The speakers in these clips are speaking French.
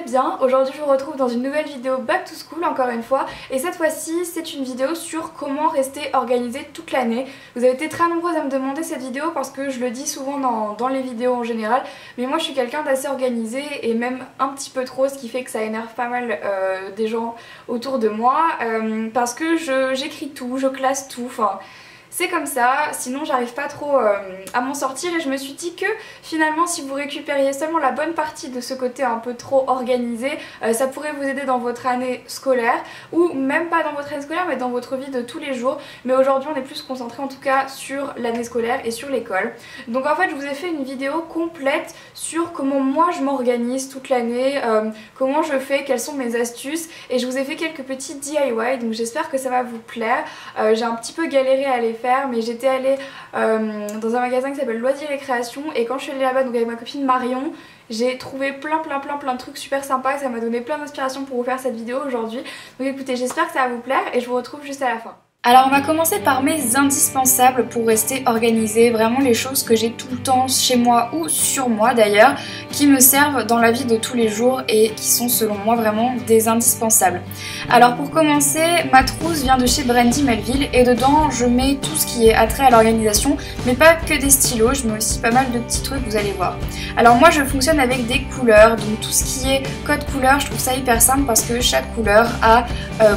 bien? Aujourd'hui je vous retrouve dans une nouvelle vidéo Back to School encore une fois, et cette fois-ci c'est une vidéo sur comment rester organisée toute l'année. Vous avez été très nombreuses à me demander cette vidéo parce que je le dis souvent dans les vidéos en général, mais moi je suis quelqu'un d'assez organisé et même un petit peu trop, ce qui fait que ça énerve pas mal des gens autour de moi parce que j'écris tout, je classe tout, enfin... C'est comme ça, sinon j'arrive pas trop à m'en sortir et je me suis dit que finalement si vous récupériez seulement la bonne partie de ce côté un peu trop organisé, ça pourrait vous aider dans votre année scolaire ou même pas dans votre année scolaire mais dans votre vie de tous les jours. Mais aujourd'hui on est plus concentré en tout cas sur l'année scolaire et sur l'école. Donc en fait je vous ai fait une vidéo complète sur comment moi je m'organise toute l'année, comment je fais, quelles sont mes astuces, et je vous ai fait quelques petits DIY donc j'espère que ça va vous plaire. J'ai un petit peu galéré à les faire, mais j'étais allée dans un magasin qui s'appelle Loisirs et Création, et quand je suis allée là-bas donc avec ma copine Marion, j'ai trouvé plein de trucs super sympas et ça m'a donné plein d'inspiration pour vous faire cette vidéo aujourd'hui. Donc écoutez, j'espère que ça va vous plaire et je vous retrouve juste à la fin. Alors on va commencer par mes indispensables pour rester organisée, vraiment les choses que j'ai tout le temps chez moi ou sur moi d'ailleurs, qui me servent dans la vie de tous les jours et qui sont selon moi vraiment des indispensables. Alors pour commencer, ma trousse vient de chez Brandy Melville et dedans je mets tout ce qui est attrait à l'organisation, mais pas que des stylos, je mets aussi pas mal de petits trucs, vous allez voir. Alors moi je fonctionne avec des couleurs, donc tout ce qui est code couleur, je trouve ça hyper simple parce que chaque couleur a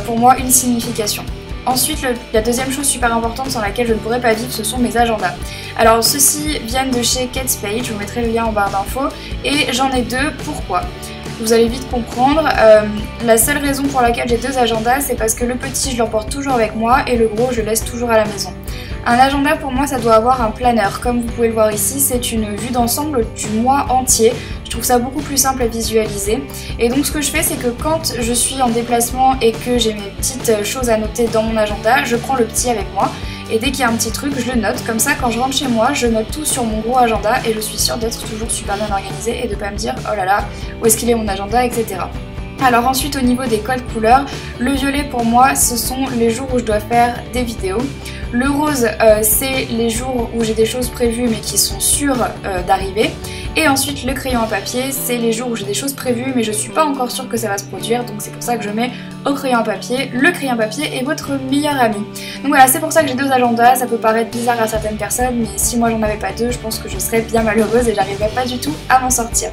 pour moi une signification. Ensuite, la deuxième chose super importante sans laquelle je ne pourrais pas vivre, ce sont mes agendas. Alors ceux-ci viennent de chez Kate Spade, je vous mettrai le lien en barre d'infos, et j'en ai deux. Pourquoi ? Vous allez vite comprendre. La seule raison pour laquelle j'ai deux agendas, c'est parce que le petit je l'emporte toujours avec moi et le gros je le laisse toujours à la maison. Un agenda pour moi ça doit avoir un planeur, comme vous pouvez le voir ici, c'est une vue d'ensemble du mois entier. Je trouve ça beaucoup plus simple à visualiser. Et donc ce que je fais, c'est que quand je suis en déplacement et que j'ai mes petites choses à noter dans mon agenda, je prends le petit avec moi. Et dès qu'il y a un petit truc, je le note. Comme ça, quand je rentre chez moi, je note tout sur mon gros agenda et je suis sûre d'être toujours super bien organisée et de pas me dire oh là là, où est-ce qu'il est mon agenda, etc. Alors ensuite au niveau des codes couleurs, le violet pour moi ce sont les jours où je dois faire des vidéos. Le rose c'est les jours où j'ai des choses prévues mais qui sont sûres d'arriver. Et ensuite le crayon à papier c'est les jours où j'ai des choses prévues mais je suis pas encore sûre que ça va se produire, donc c'est pour ça que je mets au crayon à papier. Le crayon à papier est votre meilleur ami. Donc voilà, c'est pour ça que j'ai deux agendas. Ça peut paraître bizarre à certaines personnes mais si moi j'en avais pas deux, je pense que je serais bien malheureuse et j'arriverais pas du tout à m'en sortir.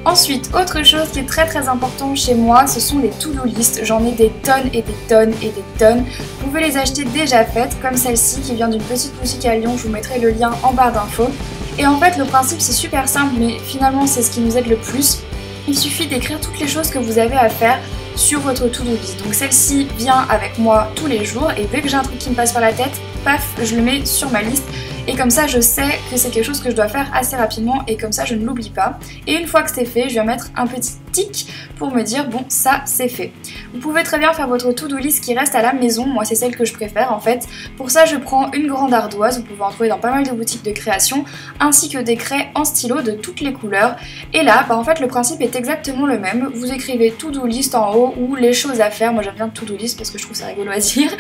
Ensuite, autre chose qui est très important chez moi, ce sont les to-do list. J'en ai des tonnes et des tonnes et des tonnes. Vous pouvez les acheter déjà faites, comme celle-ci qui vient d'une petite boutique à Lyon. Je vous mettrai le lien en barre d'infos. Et en fait, le principe c'est super simple, mais finalement c'est ce qui nous aide le plus. Il suffit d'écrire toutes les choses que vous avez à faire sur votre to-do list. Donc celle-ci vient avec moi tous les jours et dès que j'ai un truc qui me passe par la tête, paf, je le mets sur ma liste. Et comme ça je sais que c'est quelque chose que je dois faire assez rapidement et comme ça je ne l'oublie pas. Et une fois que c'est fait, je vais mettre un petit tic pour me dire bon ça c'est fait. Vous pouvez très bien faire votre to-do list qui reste à la maison, moi c'est celle que je préfère en fait. Pour ça je prends une grande ardoise, vous pouvez en trouver dans pas mal de boutiques de création, ainsi que des craies en stylo de toutes les couleurs. Et là en fait le principe est exactement le même, vous écrivez to-do list en haut ou les choses à faire, moi j'aime bien to-do list parce que je trouve ça rigolo à dire.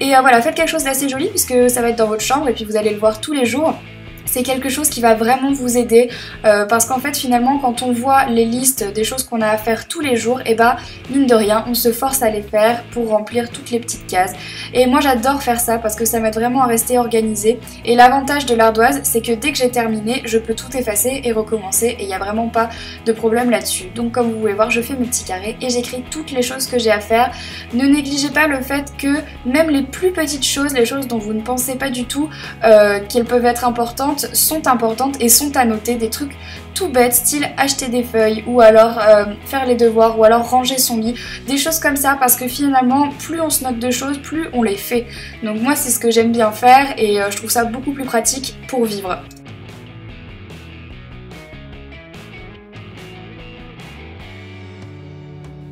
Et voilà, faites quelque chose d'assez joli puisque ça va être dans votre chambre et puis vous allez le voir tous les jours. C'est quelque chose qui va vraiment vous aider parce qu'en fait finalement quand on voit les listes des choses qu'on a à faire tous les jours, et bah mine de rien on se force à les faire pour remplir toutes les petites cases. Et moi j'adore faire ça parce que ça m'aide vraiment à rester organisée. Et l'avantage de l'ardoise c'est que dès que j'ai terminé je peux tout effacer et recommencer et il n'y a vraiment pas de problème là-dessus. Donc comme vous pouvez voir je fais mes petits carrés et j'écris toutes les choses que j'ai à faire. Ne négligez pas le fait que même les plus petites choses, les choses dont vous ne pensez pas du tout qu'elles peuvent être importantes, sont importantes et sont à noter. Des trucs tout bêtes style acheter des feuilles ou alors faire les devoirs ou alors ranger son lit, des choses comme ça parce que finalement plus on se note de choses plus on les fait. Donc moi c'est ce que j'aime bien faire et je trouve ça beaucoup plus pratique pour vivre.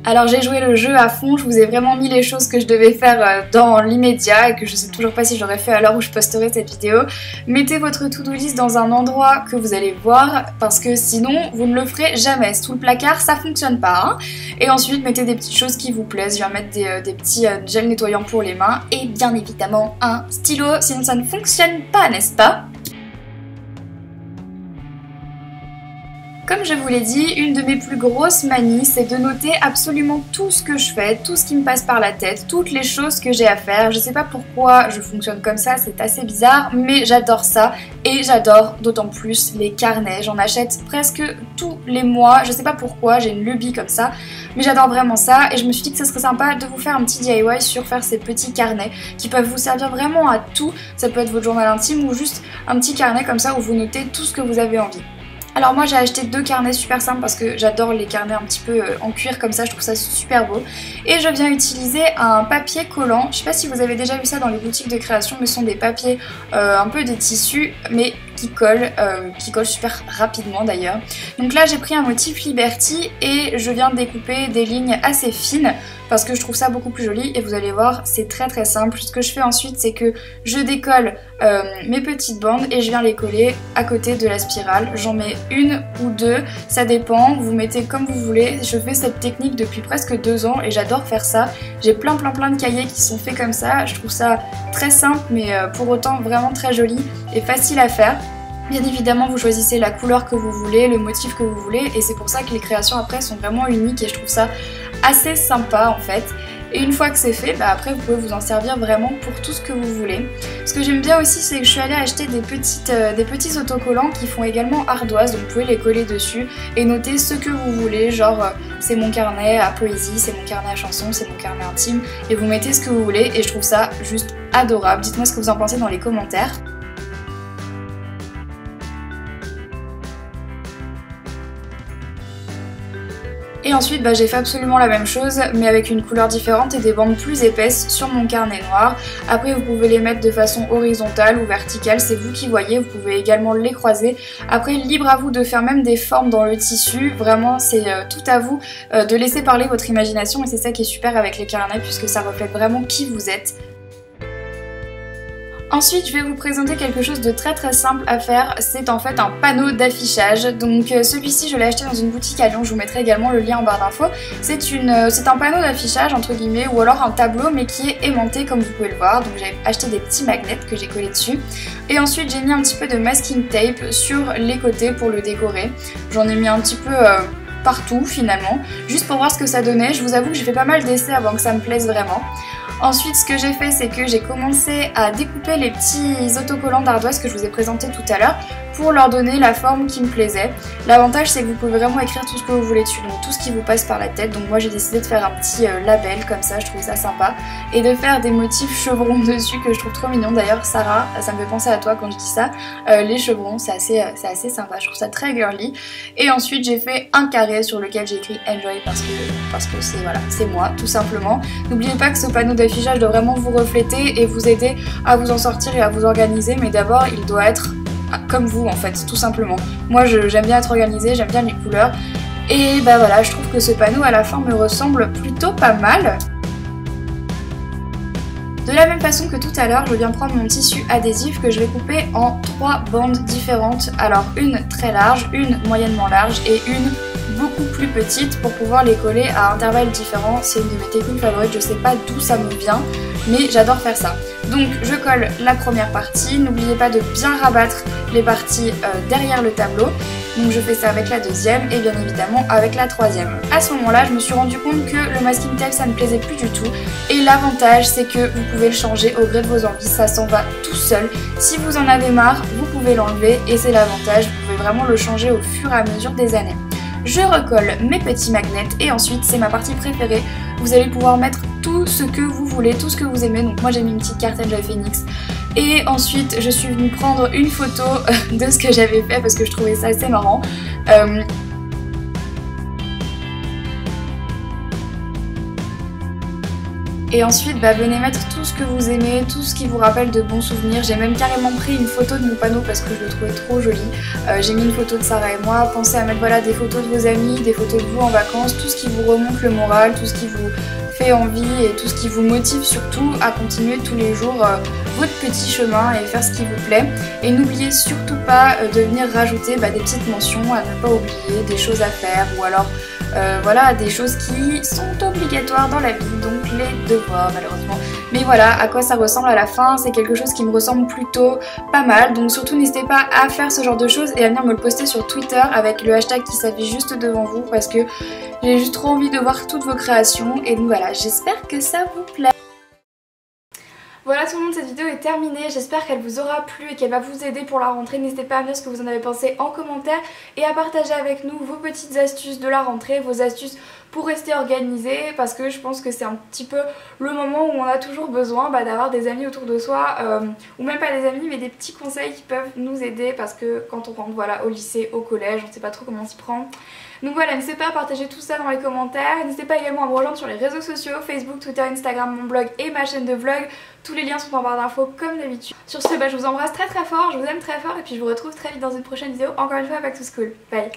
Alors j'ai joué le jeu à fond, je vous ai vraiment mis les choses que je devais faire dans l'immédiat et que je sais toujours pas si j'aurais fait à l'heure où je posterai cette vidéo. Mettez votre to-do list dans un endroit que vous allez voir parce que sinon vous ne le ferez jamais. Sous le placard ça fonctionne pas. Hein. Et ensuite mettez des petites choses qui vous plaisent, je viens mettre des petits gels nettoyants pour les mains et bien évidemment un stylo, sinon ça ne fonctionne pas, n'est-ce pas ? Comme je vous l'ai dit, une de mes plus grosses manies, c'est de noter absolument tout ce que je fais, tout ce qui me passe par la tête, toutes les choses que j'ai à faire. Je sais pas pourquoi je fonctionne comme ça, c'est assez bizarre, mais j'adore ça et j'adore d'autant plus les carnets. J'en achète presque tous les mois, je sais pas pourquoi, j'ai une lubie comme ça, mais j'adore vraiment ça et je me suis dit que ce serait sympa de vous faire un petit DIY sur faire ces petits carnets qui peuvent vous servir vraiment à tout. Ça peut être votre journal intime ou juste un petit carnet comme ça où vous notez tout ce que vous avez envie. Alors moi j'ai acheté 2 carnets super simples parce que j'adore les carnets un petit peu en cuir comme ça, je trouve ça super beau. Et je viens utiliser un papier collant, je sais pas si vous avez déjà vu ça dans les boutiques de création, mais ce sont des papiers un peu des tissus mais qui collent super rapidement d'ailleurs. Donc là j'ai pris un motif Liberty et je viens de découper des lignes assez fines parce que je trouve ça beaucoup plus joli et vous allez voir c'est très simple. Ce que je fais ensuite c'est que je décolle mes petites bandes et je viens les coller à côté de la spirale. J'en mets une ou deux, ça dépend, vous mettez comme vous voulez. Je fais cette technique depuis presque 2 ans et j'adore faire ça. J'ai plein de cahiers qui sont faits comme ça, je trouve ça très simple mais pour autant vraiment très joli et facile à faire. Bien évidemment vous choisissez la couleur que vous voulez, le motif que vous voulez et c'est pour ça que les créations après sont vraiment uniques et je trouve ça assez sympa en fait. Et une fois que c'est fait, après vous pouvez vous en servir vraiment pour tout ce que vous voulez. Ce que j'aime bien aussi c'est que je suis allée acheter des petits autocollants qui font également ardoise, donc vous pouvez les coller dessus et noter ce que vous voulez, genre c'est mon carnet à poésie, c'est mon carnet à chanson, c'est mon carnet intime et vous mettez ce que vous voulez et je trouve ça juste adorable. Dites-moi ce que vous en pensez dans les commentaires. Et ensuite j'ai fait absolument la même chose mais avec une couleur différente et des bandes plus épaisses sur mon carnet noir. Après vous pouvez les mettre de façon horizontale ou verticale, c'est vous qui voyez, vous pouvez également les croiser. Après libre à vous de faire même des formes dans le tissu, vraiment c'est tout à vous de laisser parler votre imagination et c'est ça qui est super avec les carnets puisque ça reflète vraiment qui vous êtes. Ensuite, je vais vous présenter quelque chose de très simple à faire, c'est en fait un panneau d'affichage. Donc celui-ci, je l'ai acheté dans une boutique à Lyon, je vous mettrai également le lien en barre d'infos. C'est un panneau d'affichage entre guillemets ou alors un tableau mais qui est aimanté comme vous pouvez le voir. Donc j'ai acheté des petits magnets que j'ai collés dessus. Et ensuite, j'ai mis un petit peu de masking tape sur les côtés pour le décorer. J'en ai mis un petit peu partout finalement, juste pour voir ce que ça donnait. Je vous avoue que j'ai fait pas mal d'essais avant que ça me plaise vraiment. Ensuite, ce que j'ai fait, c'est que j'ai commencé à découper les petits autocollants d'ardoise que je vous ai présentés tout à l'heure pour leur donner la forme qui me plaisait. L'avantage, c'est que vous pouvez vraiment écrire tout ce que vous voulez dessus, donc tout ce qui vous passe par la tête. Donc moi, j'ai décidé de faire un petit label comme ça, je trouvais ça sympa. Et de faire des motifs chevrons dessus que je trouve trop mignon. D'ailleurs, Sarah, ça me fait penser à toi quand je dis ça. Les chevrons, c'est assez sympa, je trouve ça très girly. Et ensuite, j'ai fait un carré sur lequel j'ai écrit Enjoy parce que c'est moi, tout simplement. N'oubliez pas que ce panneau d'affichage doit vraiment vous refléter et vous aider à vous en sortir et à vous organiser, mais d'abord il doit être comme vous en fait, tout simplement. Moi j'aime bien être organisée, j'aime bien les couleurs et voilà, je trouve que ce panneau à la fin me ressemble plutôt pas mal. De la même façon que tout à l'heure, je viens prendre mon tissu adhésif que je vais couper en 3 bandes différentes. Alors une très large, une moyennement large et une beaucoup plus petite pour pouvoir les coller à intervalles différents. C'est une de mes techniques favorites, je sais pas d'où ça me vient, mais j'adore faire ça. Donc je colle la première partie, n'oubliez pas de bien rabattre les parties derrière le tableau. Donc je fais ça avec la deuxième et bien évidemment avec la troisième. À ce moment-là, je me suis rendu compte que le masking tape ça ne me plaisait plus du tout. Et l'avantage c'est que vous pouvez le changer au gré de vos envies, ça s'en va tout seul. Si vous en avez marre, vous pouvez l'enlever et c'est l'avantage, vous pouvez vraiment le changer au fur et à mesure des années. Je recolle mes petits magnets et ensuite c'est ma partie préférée. Vous allez pouvoir mettre tout ce que vous voulez, tout ce que vous aimez. Donc moi j'ai mis une petite carte Enjoy Phoenix. Et ensuite je suis venue prendre une photo de ce que j'avais fait parce que je trouvais ça assez marrant. Et ensuite venez mettre tout ce que vous aimez, tout ce qui vous rappelle de bons souvenirs. J'ai même carrément pris une photo de mon panneau parce que je le trouvais trop joli. J'ai mis une photo de Sarah et moi. Pensez à mettre des photos de vos amis, des photos de vous en vacances, tout ce qui vous remonte le moral, tout ce qui vous fait envie et tout ce qui vous motive surtout à continuer tous les jours votre petit chemin et faire ce qui vous plaît. Et n'oubliez surtout pas de venir rajouter des petites mentions à ne pas oublier, des choses à faire ou alors voilà, des choses qui sont obligatoires dans la vie, donc les devoirs malheureusement. Mais voilà, à quoi ça ressemble à la fin, c'est quelque chose qui me ressemble plutôt pas mal, donc surtout n'hésitez pas à faire ce genre de choses et à venir me le poster sur Twitter avec le hashtag qui s'affiche juste devant vous parce que j'ai juste trop envie de voir toutes vos créations et donc voilà, j'espère que ça vous plaît. Voilà tout le monde, cette vidéo est terminée, j'espère qu'elle vous aura plu et qu'elle va vous aider pour la rentrée. N'hésitez pas à me dire ce que vous en avez pensé en commentaire et à partager avec nous vos petites astuces de la rentrée, vos astuces pour rester organisé, parce que je pense que c'est un petit peu le moment où on a toujours besoin d'avoir des amis autour de soi, ou même pas des amis mais des petits conseils qui peuvent nous aider parce que quand on rentre voilà, au lycée, au collège, on ne sait pas trop comment s'y prendre. Donc voilà, n'hésitez pas à partager tout ça dans les commentaires, n'hésitez pas également à me rejoindre sur les réseaux sociaux, Facebook, Twitter, Instagram, mon blog et ma chaîne de vlog. Tous les liens sont en barre d'infos comme d'habitude. Sur ce, je vous embrasse très fort, je vous aime très fort et puis je vous retrouve très vite dans une prochaine vidéo, encore une fois Back to School. Bye.